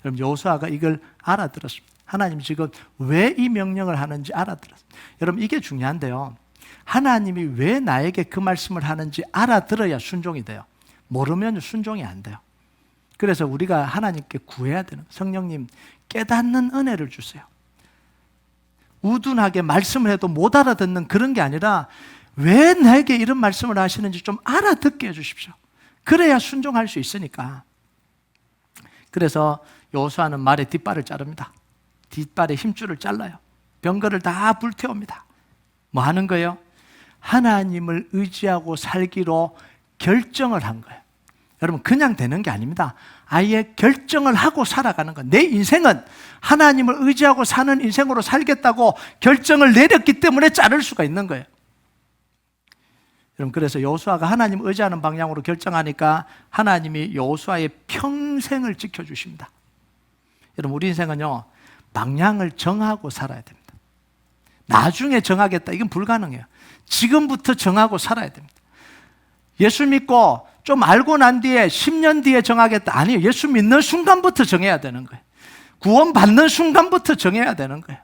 그럼 여호수아가 이걸 알아들었습니다. 하나님이 지금 왜 이 명령을 하는지 알아들었습니다. 여러분 이게 중요한데요. 하나님이 왜 나에게 그 말씀을 하는지 알아들어야 순종이 돼요. 모르면 순종이 안 돼요. 그래서 우리가 하나님께 구해야 되는 성령님 깨닫는 은혜를 주세요. 우둔하게 말씀을 해도 못 알아듣는 그런 게 아니라 왜 나에게 이런 말씀을 하시는지 좀 알아듣게 해주십시오. 그래야 순종할 수 있으니까. 그래서 여호수아는 말의 뒷발을 자릅니다. 뒷발의 힘줄을 잘라요. 병거를 다 불태웁니다. 뭐 하는 거예요? 하나님을 의지하고 살기로 결정을 한 거예요. 여러분, 그냥 되는 게 아닙니다. 아예 결정을 하고 살아가는 거예요. 내 인생은 하나님을 의지하고 사는 인생으로 살겠다고 결정을 내렸기 때문에 자를 수가 있는 거예요. 여러분, 그래서 여호수아가 하나님을 의지하는 방향으로 결정하니까 하나님이 여호수아의 평생을 지켜주십니다. 여러분, 우리 인생은요, 방향을 정하고 살아야 됩니다. 나중에 정하겠다, 이건 불가능해요. 지금부터 정하고 살아야 됩니다. 예수 믿고 좀 알고 난 뒤에 10년 뒤에 정하겠다, 아니에요. 예수 믿는 순간부터 정해야 되는 거예요. 구원 받는 순간부터 정해야 되는 거예요.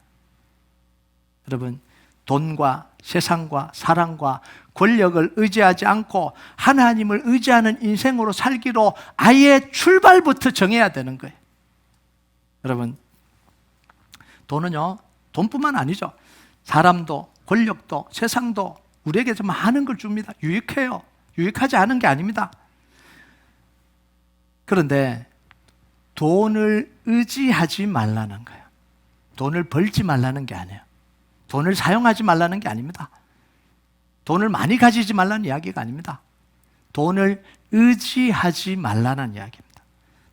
여러분, 돈과 세상과 사랑과 권력을 의지하지 않고 하나님을 의지하는 인생으로 살기로 아예 출발부터 정해야 되는 거예요. 여러분, 돈은요, 돈뿐만 아니죠. 사람도 권력도 세상도 우리에게 좀 많은 걸 줍니다. 유익해요. 유익하지 않은 게 아닙니다. 그런데 돈을 의지하지 말라는 거예요. 돈을 벌지 말라는 게 아니에요. 돈을 사용하지 말라는 게 아닙니다. 돈을 많이 가지지 말라는 이야기가 아닙니다. 돈을 의지하지 말라는 이야기입니다.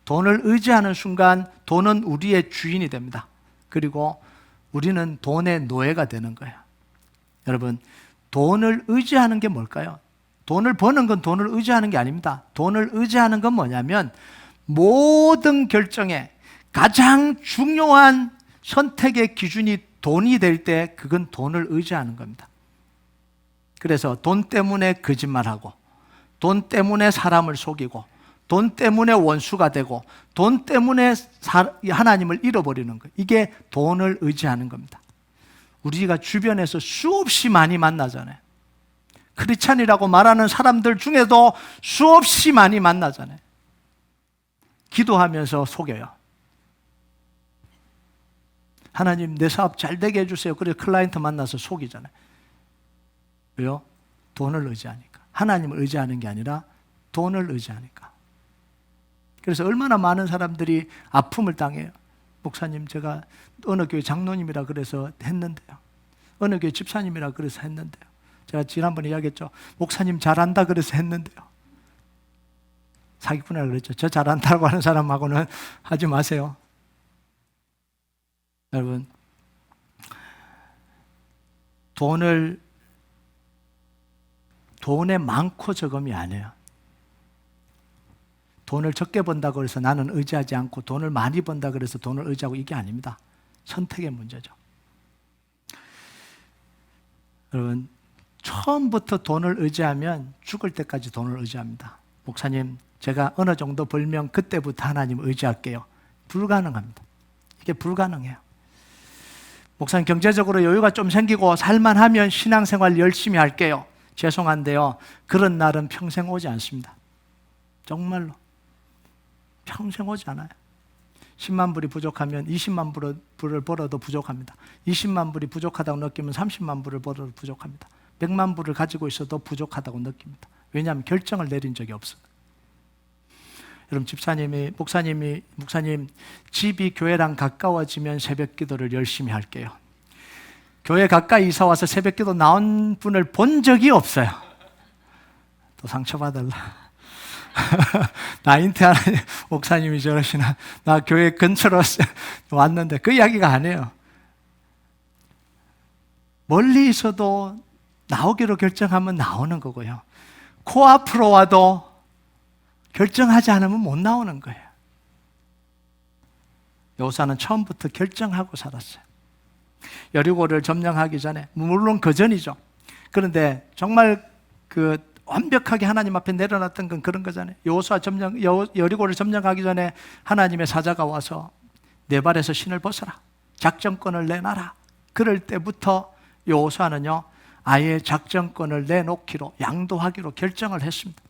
돈을 의지하는 순간 돈은 우리의 주인이 됩니다. 그리고 우리는 돈의 노예가 되는 거예요. 여러분, 돈을 의지하는 게 뭘까요? 돈을 버는 건 돈을 의지하는 게 아닙니다. 돈을 의지하는 건 뭐냐면 모든 결정에 가장 중요한 선택의 기준이 돈이 될 때 그건 돈을 의지하는 겁니다. 그래서 돈 때문에 거짓말하고, 돈 때문에 사람을 속이고, 돈 때문에 원수가 되고, 돈 때문에 하나님을 잃어버리는 거예요. 이게 돈을 의지하는 겁니다. 우리가 주변에서 수없이 많이 만나잖아요. 크리스찬이라고 말하는 사람들 중에도 수없이 많이 만나잖아요. 기도하면서 속여요. 하나님, 내 사업 잘 되게 해주세요. 그래서 클라이언트 만나서 속이잖아요. 왜요? 돈을 의지하니까. 하나님을 의지하는 게 아니라 돈을 의지하니까. 그래서 얼마나 많은 사람들이 아픔을 당해요. 목사님, 제가 어느 교회 장로님이라 그래서 했는데요. 어느 교회 집사님이라 그래서 했는데요. 제가 지난번에 이야기했죠. 목사님 잘한다 그래서 했는데요. 사기꾼이라고 그랬죠. 저 잘한다고 하는 사람하고는 하지 마세요. 여러분, 돈에 많고 적음이 아니에요. 돈을 적게 번다고 해서 나는 의지하지 않고 돈을 많이 번다 그래서 돈을 의지하고, 이게 아닙니다. 선택의 문제죠. 여러분, 처음부터 돈을 의지하면 죽을 때까지 돈을 의지합니다. 목사님, 제가 어느 정도 벌면 그때부터 하나님을 의지할게요. 불가능합니다. 이게 불가능해요. 목사님, 경제적으로 여유가 좀 생기고 살만하면 신앙생활 열심히 할게요. 죄송한데요, 그런 날은 평생 오지 않습니다. 정말로 평생 오지 않아요. 10만 불이 부족하면 20만 불을 벌어도 부족합니다. 20만 불이 부족하다고 느끼면 30만 불을 벌어도 부족합니다. 100만 불을 가지고 있어도 부족하다고 느낍니다. 왜냐하면 결정을 내린 적이 없어요. 여러분, 목사님, 집이 교회랑 가까워지면 새벽 기도를 열심히 할게요. 교회 가까이 이사 와서 새벽 기도 나온 분을 본 적이 없어요. 또 상처받을라. 나인테 하는 목사님이 저러시나. 나 교회 근처로 왔는데 그 이야기가 아니에요. 멀리 있어도 나오기로 결정하면 나오는 거고요. 코앞으로 와도 결정하지 않으면 못 나오는 거예요. 여호수아는 처음부터 결정하고 살았어요. 여리고를 점령하기 전에, 물론 그 전이죠. 그런데 정말 완벽하게 하나님 앞에 내려놨던 건 그런 거잖아요. 여리고를 점령하기 전에 하나님의 사자가 와서 내 발에서 신을 벗어라, 작전권을 내놔라. 그럴 때부터 여호수아는요, 아예 작전권을 내놓기로, 양도하기로 결정을 했습니다.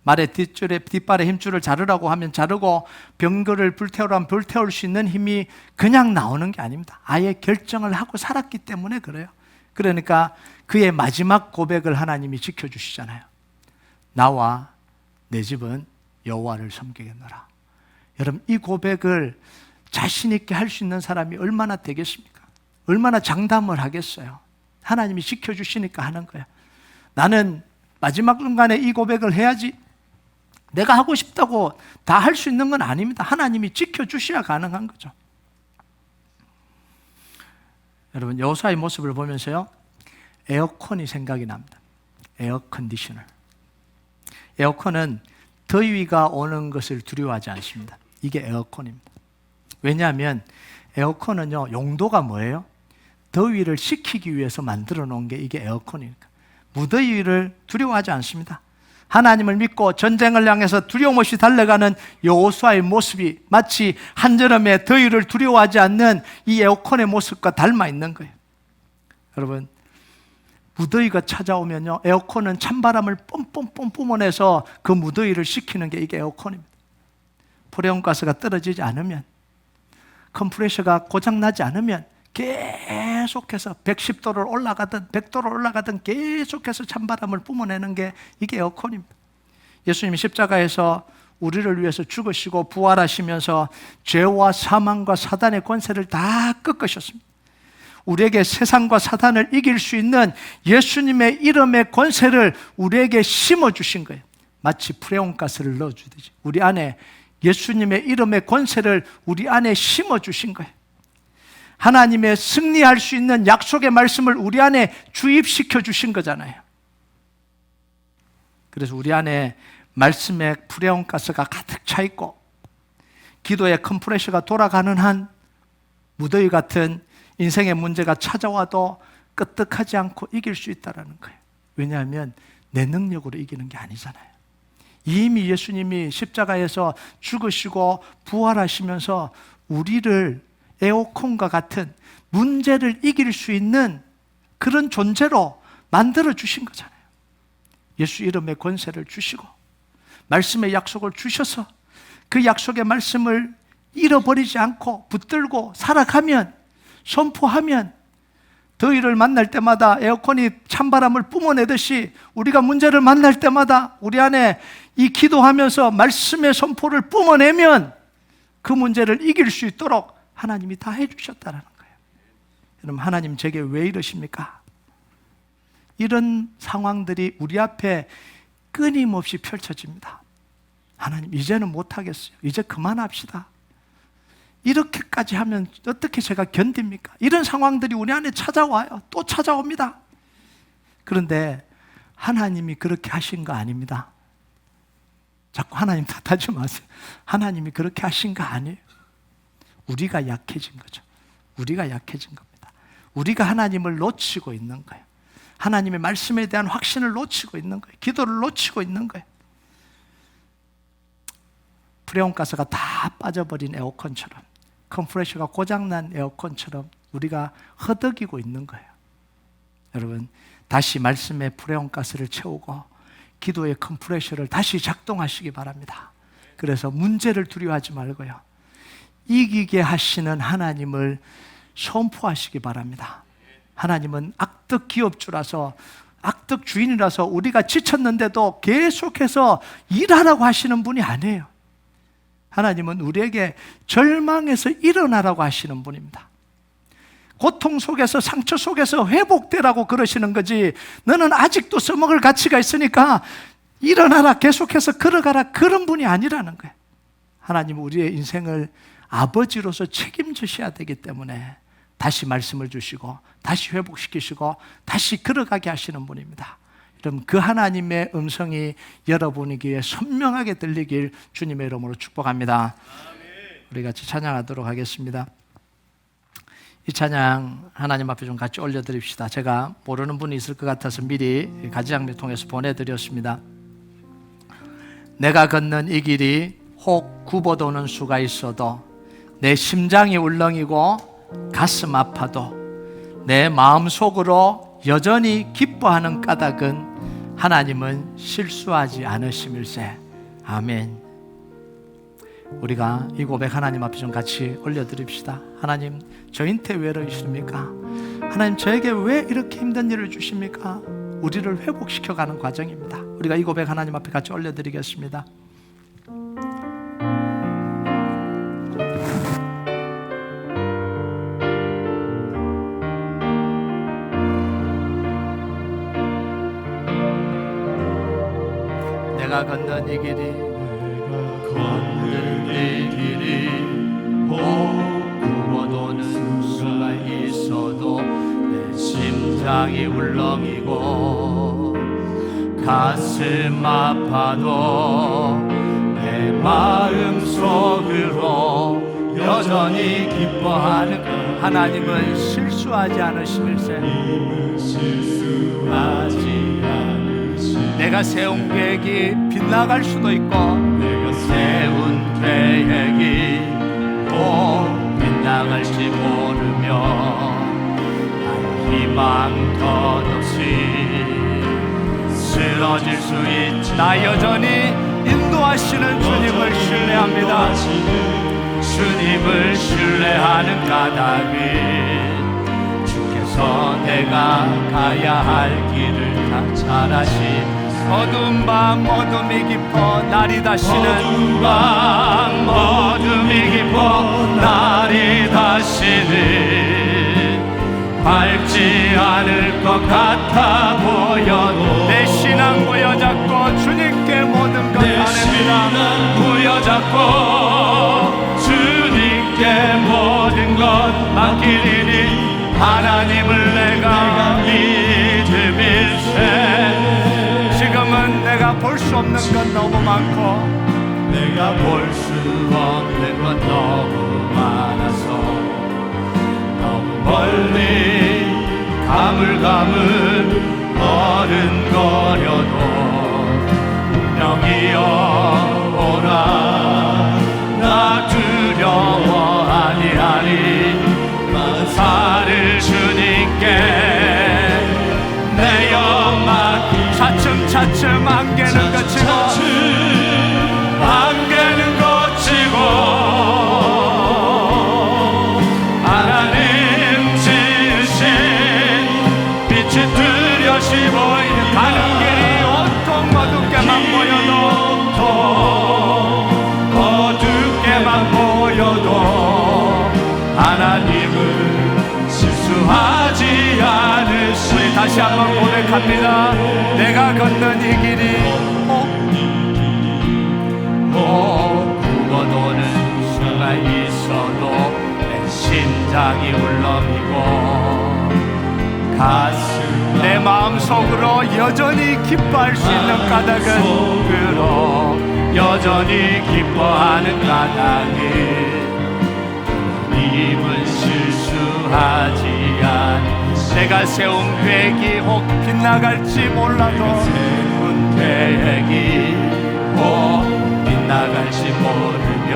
말의 뒷발에 힘줄을 자르라고 하면 자르고, 병거를 불태우라면 불태울 수 있는 힘이 그냥 나오는 게 아닙니다. 아예 결정을 하고 살았기 때문에 그래요. 그러니까 그의 마지막 고백을 하나님이 지켜주시잖아요. 나와 내 집은 여호와를 섬기겠노라. 여러분, 이 고백을 자신 있게 할 수 있는 사람이 얼마나 되겠습니까? 얼마나 장담을 하겠어요? 하나님이 지켜주시니까 하는 거예요. 나는 마지막 순간에 이 고백을 해야지, 내가 하고 싶다고 다 할 수 있는 건 아닙니다. 하나님이 지켜주셔야 가능한 거죠. 여러분, 여호수아의 모습을 보면서요, 에어컨이 생각이 납니다. 에어컨디셔너. 에어컨은 더위가 오는 것을 두려워하지 않습니다. 이게 에어컨입니다. 왜냐하면 에어컨은요, 용도가 뭐예요? 더위를 식히기 위해서 만들어 놓은 게 이게 에어컨이니까. 무더위를 두려워하지 않습니다. 하나님을 믿고 전쟁을 향해서 두려움 없이 달려가는 여호수아의 모습이 마치 한여름의 더위를 두려워하지 않는 이 에어컨의 모습과 닮아 있는 거예요. 여러분, 무더위가 찾아오면요, 에어컨은 찬바람을 뿜뿜뿜 뿜어내서 그 무더위를 식히는 게 이게 에어컨입니다. 프레온가스가 떨어지지 않으면, 컴프레셔가 고장나지 않으면 계속해서 110도를 올라가든 100도를 올라가든 계속해서 찬바람을 뿜어내는 게 이게 에어컨입니다. 예수님이 십자가에서 우리를 위해서 죽으시고 부활하시면서 죄와 사망과 사단의 권세를 다 꺾으셨습니다. 우리에게 세상과 사단을 이길 수 있는 예수님의 이름의 권세를 우리에게 심어주신 거예요. 마치 프레온가스를 넣어주듯이 우리 안에 예수님의 이름의 권세를 우리 안에 심어주신 거예요. 하나님의 승리할 수 있는 약속의 말씀을 우리 안에 주입시켜 주신 거잖아요. 그래서 우리 안에 말씀의 프레온가스가 가득 차 있고 기도의 컴프레셔가 돌아가는 한 무더위 같은 인생의 문제가 찾아와도 끄떡하지 않고 이길 수 있다는 거예요. 왜냐하면 내 능력으로 이기는 게 아니잖아요. 이미 예수님이 십자가에서 죽으시고 부활하시면서 우리를 에어컨과 같은 문제를 이길 수 있는 그런 존재로 만들어 주신 거잖아요. 예수 이름의 권세를 주시고 말씀의 약속을 주셔서 그 약속의 말씀을 잃어버리지 않고 붙들고 살아가면, 선포하면 더위를 만날 때마다 에어컨이 찬바람을 뿜어내듯이 우리가 문제를 만날 때마다 우리 안에 이 기도하면서 말씀의 선포를 뿜어내면 그 문제를 이길 수 있도록 하나님이 다 해주셨다는 거예요. 여러분, 하나님 제게 왜 이러십니까? 이런 상황들이 우리 앞에 끊임없이 펼쳐집니다. 하나님, 이제는 못하겠어요. 이제 그만합시다. 이렇게까지 하면 어떻게 제가 견딥니까? 이런 상황들이 우리 안에 찾아와요. 또 찾아옵니다. 그런데 하나님이 그렇게 하신 거 아닙니다. 자꾸 하나님 탓하지 마세요. 하나님이 그렇게 하신 거 아니에요. 우리가 약해진 거죠. 우리가 약해진 겁니다. 우리가 하나님을 놓치고 있는 거예요. 하나님의 말씀에 대한 확신을 놓치고 있는 거예요. 기도를 놓치고 있는 거예요. 프레온가스가 다 빠져버린 에어컨처럼, 컴프레셔가 고장난 에어컨처럼 우리가 허덕이고 있는 거예요. 여러분, 다시 말씀의 프레온가스를 채우고 기도의 컴프레셔를 다시 작동하시기 바랍니다. 그래서 문제를 두려워하지 말고요, 이기게 하시는 하나님을 선포하시기 바랍니다. 하나님은 악덕 기업주라서, 악덕 주인이라서 우리가 지쳤는데도 계속해서 일하라고 하시는 분이 아니에요. 하나님은 우리에게 절망에서 일어나라고 하시는 분입니다. 고통 속에서, 상처 속에서 회복되라고 그러시는 거지, 너는 아직도 써먹을 가치가 있으니까 일어나라, 계속해서 걸어가라, 그런 분이 아니라는 거예요. 하나님은 우리의 인생을 아버지로서 책임지셔야 되기 때문에 다시 말씀을 주시고 다시 회복시키시고 다시 걸어가게 하시는 분입니다. 여러분, 그 하나님의 음성이 여러분에게 선명하게 들리길 주님의 이름으로 축복합니다. 우리 같이 찬양하도록 하겠습니다. 이 찬양 하나님 앞에 좀 같이 올려드립시다. 제가 모르는 분이 있을 것 같아서 미리 가지장미 통해서 보내드렸습니다. 내가 걷는 이 길이 혹 굽어도는 수가 있어도, 내 심장이 울렁이고 가슴 아파도, 내 마음속으로 여전히 기뻐하는 까닭은 하나님은 실수하지 않으심일세. 아멘. 우리가 이 고백 하나님 앞에 좀 같이 올려드립시다. 하나님, 저인테 왜 이러십니까? 하나님, 저에게 왜 이렇게 힘든 일을 주십니까? 우리를 회복시켜가는 과정입니다. 우리가 이 고백 하나님 앞에 같이 올려드리겠습니다. 내가 걷는 이 길이 구워도는 수가 있어도 내 심장이 울렁이고 가슴 아파도 내 마음 속으로 여전히 기뻐하는 하나님은 실수하지 않으심일세. 내가 세운 계획이 빗나갈 수도 있고 내가 세운 계획이 꼭 빗나갈지 모르며 희망 덧없이 쓰러질 수 있지. 나 여전히 인도하시는 주님을 신뢰합니다. 주님을 신뢰하는 까닭은 주께서 내가 가야 할 길을 다 잘 아시. 어두운 밤 어둠이 깊어 날이 다시는 어두운 밤 어둠이 깊어 날이 다시는 밝지 않을 것 같아 보여도 내 신앙 부여잡고 주님께 모든 것 아냅니다. 부여잡고 주님께 모든 것 맡기리니 하나님을 내가 믿음일세. 지금은 내가 볼 수 없는 건 너무 많고 내가 볼 수 없는 건 너무 많아서 너무 멀리 가물가물 어른거려도 분명히 오라. 나 두려워하니 살을 주님께 내 영망 차츰차츰 안개는 거치고 안개는 거치고 하나님 지으신 빛이 뚜렷이 보이는 가는 길이 온통 어둡게만 보여도 하나님은 실수하지 않으시. 우리 다시 한번 고백합니다. 내가 걷는 이 길이 구워도는 수가 있어도 내 심장이 울렁이고 가슴 내 마음속으로 여전히 기뻐할 수 있는 까닭은 여전히 기뻐하는 까닭은 님은 실수하지 않으. 내가 세운 계획이 혹 빗나갈지 몰라도 세운 계획이 혹 빗나갈지 모르며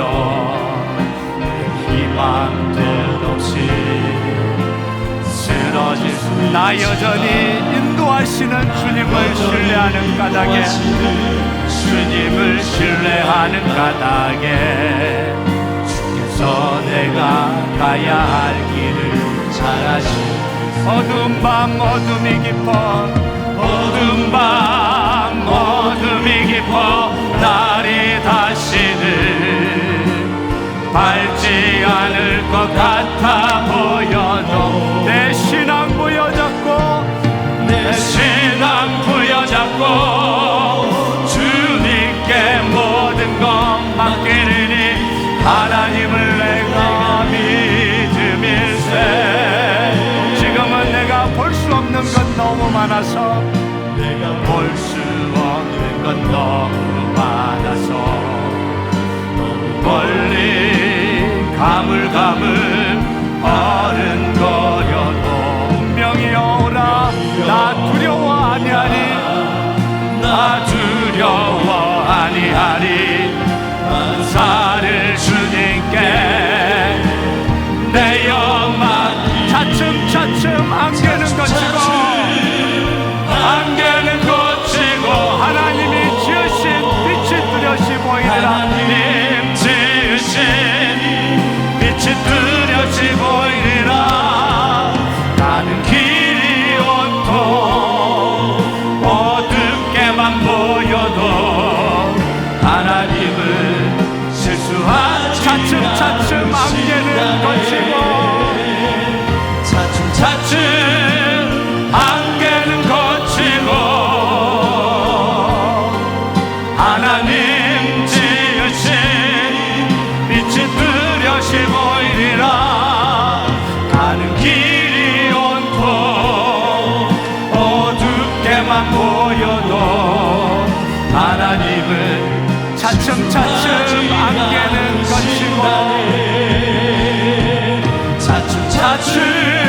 희망도 없이 쓰러질 수. 나 여전히 인도하시는 주님을 신뢰하는 까닭에 주님을 신뢰하는 까닭에 주께서 내가 가야 할 길을 잘 아시. 어두운 밤 어둠이 깊어 어두운 밤 어둠이 깊어 날이 다시는 밝지 않을 것 같아 보여도 내 신앙 부여잡고 주님께 모든 것 맡기리니 하나님을 내가 믿음일세. 지금은 내가 볼 수 없는 건 너무 많아서 내가 볼 수 없는 건 너무 많아서 너무 멀리 가물가물 어른거려도 분명히 오라. 나 두려워 아니하니 나 두려워 아니하니 살을 주님께 내 영망 차츰차츰 안개는 거치고 하나님이 지으신 빛이 뚜렷이 보이리라. 하나님 지으신 빛이 뚜렷이 보이리라. 가는 길이 온통 이리 온통 어둡게만 보여도 하나님은 차츰차츰 안개는 거치고 차츰차츰